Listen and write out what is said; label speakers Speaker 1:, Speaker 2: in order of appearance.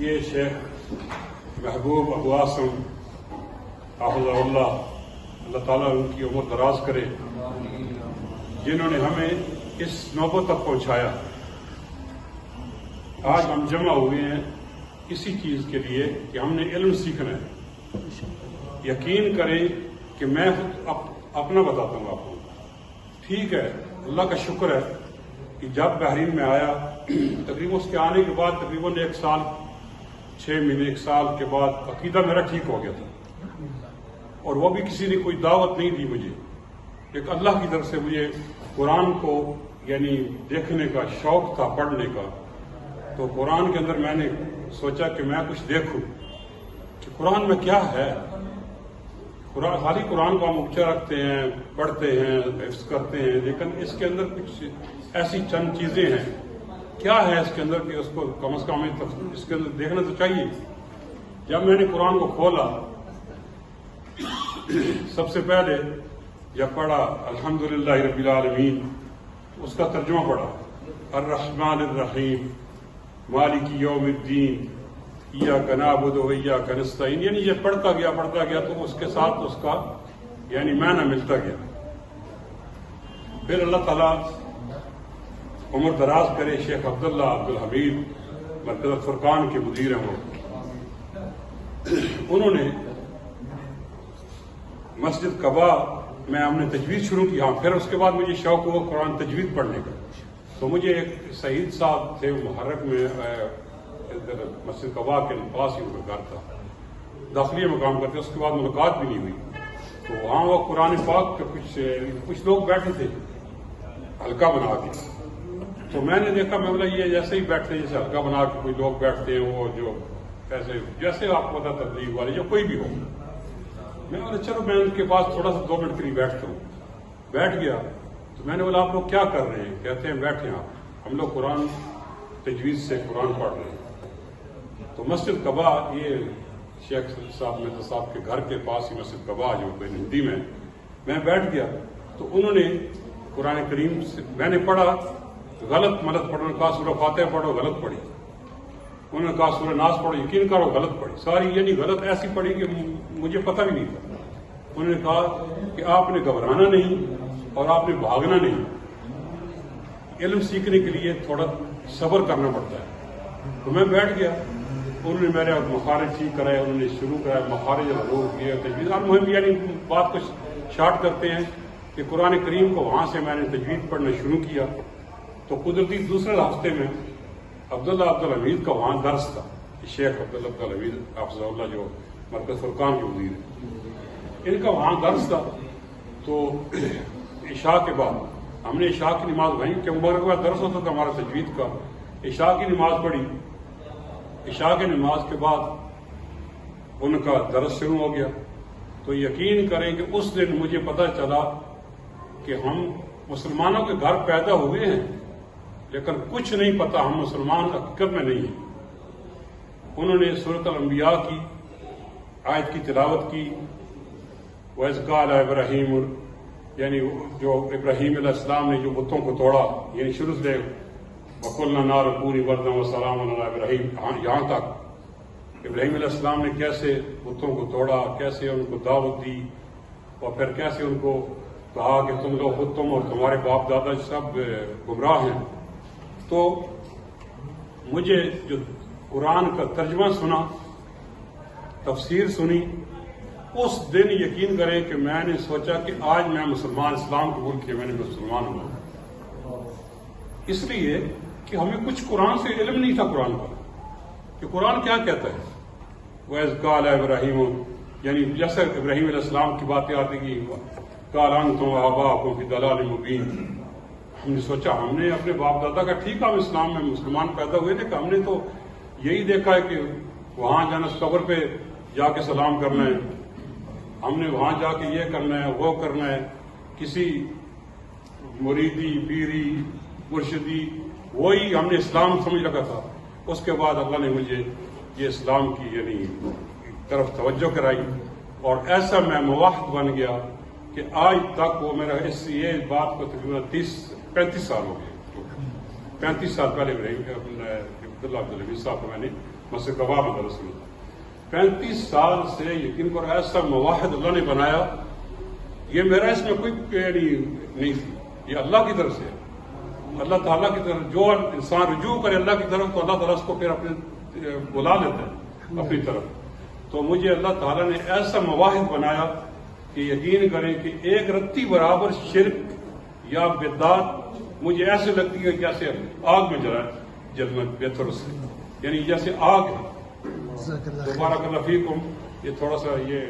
Speaker 1: یہ شیخ محبوب ابو عاصم حافظہ اللہ تعالیٰ ان کی عمر دراز کرے، جنہوں نے ہمیں اس نوبت تک پہنچایا۔ آج ہم جمع ہوئے ہیں اسی چیز کے لیے کہ ہم نے علم سیکھنا ہے۔ یقین کریں کہ میں اپنا بتاتا ہوں آپ کو، ٹھیک ہے، اللہ کا شکر ہے کہ جب بحرین میں آیا تقریباً اس کے آنے کے بعد تقریباً 1 سال 6 مہینے 1 سال کے بعد عقیدہ میرا ٹھیک ہو گیا تھا، اور وہ بھی کسی نے کوئی دعوت نہیں دی مجھے، ایک اللہ کی طرف سے مجھے قرآن کو یعنی دیکھنے کا شوق تھا، پڑھنے کا۔ تو قرآن کے اندر میں نے سوچا کہ میں کچھ دیکھوں کہ قرآن میں کیا ہے۔ خالی قرآن کو ہم اونچا رکھتے ہیں، پڑھتے ہیں، حفظ کرتے ہیں، لیکن اس کے اندر کچھ ایسی چند چیزیں ہیں، کیا ہے اس کے اندر کہ اس کو کم از کم اس کے اندر دیکھنا تو چاہیے۔ جب میں نے قرآن کو کھولا، سب سے پہلے جب پڑھا الحمدللہ رب العالمین، اس کا ترجمہ پڑھا الرحمن الرحیم مالک یوم الدین ایاک نعبد و ایاک نستعین، یعنی یہ پڑھتا گیا تو اس کے ساتھ اس کا یعنی معنی ملتا گیا۔ پھر اللہ تعالیٰ عمر دراز کرے، شیخ عبداللہ عبدالحمید مرکز فرقان کے مدیر ہیں وہ، انہوں نے مسجد قباء میں ہم نے تجوید شروع کی۔ ہاں، پھر اس کے بعد مجھے شوق ہوا قرآن تجوید پڑھنے کا، تو مجھے ایک شہید صاحب تھے محرک میں، مسجد قباء کے پاس ہی ان کا گھر تھا، داخلی مقام کرتے، اس کے بعد ملاقات بھی نہیں ہوئی۔ تو وہاں وہ قرآن پاک کے کچھ لوگ بیٹھے تھے حلقہ بنا کے، تو میں نے دیکھا، میں بولا یہ جیسے ہی بیٹھتے جیسے حلقہ بنا کے کوئی لوگ بیٹھتے ہیں، وہ جو ایسے جیسے آپ کو پتا تبلیغ والے یا کوئی بھی ہو، میں بولا چلو میں ان کے پاس تھوڑا سا 2 منٹ کے لیے بیٹھتا ہوں۔ بیٹھ گیا تو میں نے بولا آپ لوگ کیا کر رہے ہیں؟ کہتے ہیں بیٹھے آپ، ہم لوگ قرآن تجوید سے قرآن پڑھ رہے ہیں۔ تو مسجد قباء، یہ شیخ صاحب مرزا صاحب کے گھر کے پاس ہی مسجد قباء جو ہندی میں بیٹھ گیا، تو انہوں نے قرآن کریم سے میں نے پڑھا، غلط ملت پڑھا، نے کہا سورہ فاتحہ پڑھو، غلط پڑھی، انہوں نے کہا سورہ ناس پڑھو، یقین کرو غلط پڑھی، ساری یعنی غلط ایسی پڑھی کہ مجھے پتہ بھی نہیں تھا۔ انہوں نے کہا کہ آپ نے گھبرانا نہیں اور آپ نے بھاگنا نہیں، علم سیکھنے کے لیے تھوڑا صبر کرنا پڑتا ہے۔ تو میں بیٹھ گیا، انہوں نے میرے مخارج ٹھیک کرائے، انہوں نے شروع کرایا مخارج حروف یہ تجوید، اور مہم یعنی بات کو شارٹ کرتے ہیں کہ قرآن کریم کو وہاں سے میں نے تجوید پڑھنا شروع کیا۔ تو قدرتی دوسرے ہفتے میں عبداللہ عبدالحمید کا وہاں درس تھا، شیخ عبداللہ عبدالحمید حافظہ اللہ جو مرکز فرقان کے مدیر ہیں، ان کا وہاں درس تھا۔ تو عشاء کے بعد ہم نے عشاء کی نماز پڑھی، کہ مبارک بعد درس ہوتا تھا ہمارا تجوید کا، عشاء کی نماز پڑھی۔ عشاء کی نماز کے بعد ان کا درس شروع ہو گیا۔ تو یقین کریں کہ اس دن مجھے پتہ چلا کہ ہم مسلمانوں کے گھر پیدا ہوئے ہیں، لیکن کچھ نہیں پتا ہم مسلمان حقیقت میں نہیں ہیں۔ انہوں نے سورۃ الانبیاء کی آیت کی تلاوت کی، وَإِذْ قَالَ إِبْرَاهِيمُ، یعنی جو ابراہیم علیہ السلام نے جو بتوں کو توڑا، یعنی شروع سے وَقُلْنَا نَارٌ كُونِي بَرْدًا وَسَلَامًا عَلَىٰ إِبْرَاهِيمَ، یہاں تک ابراہیم علیہ السلام نے کیسے بتوں کو توڑا، کیسے ان کو دعوت دی، اور پھر کیسے ان کو کہا کہ تم لوگ خود تم اور تمہارے باپ دادا سب گمراہ ہیں۔ تو مجھے جو قرآن کا ترجمہ سنا، تفسیر سنی، اس دن یقین کریں کہ میں نے سوچا کہ آج میں مسلمان، اسلام قبول کیا، میں نے مسلمان ہوا، اس لیے کہ ہمیں کچھ قرآن سے علم نہیں تھا قرآن پر، کہ قرآن کیا کہتا ہے۔ وَإِذْ قَالَ إِبْرَاهِيمُ، یعنی جیسے ابراہیم علیہ السلام کی باتیں آتی کہ قَالَ أَنْتُمْ وَآبَاؤُكُمْ فِي ضَلَالٍ مُبِينٍ، ہم نے سوچا ہم نے اپنے باپ دادا کا ٹھیک ہم اسلام میں مسلمان پیدا ہوئے تھے، کہ ہم نے تو یہی دیکھا ہے کہ وہاں جانا قبر پہ جا کے سلام کرنا ہے، ہم نے وہاں جا کے یہ کرنا ہے وہ کرنا ہے، کسی مریدی پیری مرشدی، وہی ہم نے اسلام سمجھ رکھا تھا۔ اس کے بعد اللہ نے مجھے یہ اسلام کی یعنی طرف توجہ کرائی، اور ایسا میں موحد بن گیا کہ آج تک وہ میرا یہ بات کو تقریباً 35 سال ہو گئے، 35 سال پہلے عبداللہ عبدالحمید صاحب کو میں نے مسجد قباء میں درس میں تھا. 35 سال سے یقین کرو ایسا مواحد اللہ نے بنایا. یہ میرا اس میں کوئی نہیں تھی, یہ اللہ کی طرف سے ہے. اللہ تعالیٰ کی طرف جو انسان رجوع کرے اللہ کی طرف تو اللہ تعالیٰ اس کو پھر اپنے بلا لیتا ہے اپنی طرف. تو مجھے اللہ تعالیٰ نے ایسا مواحد بنایا کہ یقین کریں کہ ایک رتی برابر شرک یا بدعت مجھے ایسے لگتی ہے جیسے آگ میں جلنا بہتر سے, یعنی جیسے آگ ہے. دوبارہ اللہ فیکم. یہ تھوڑا سا یہ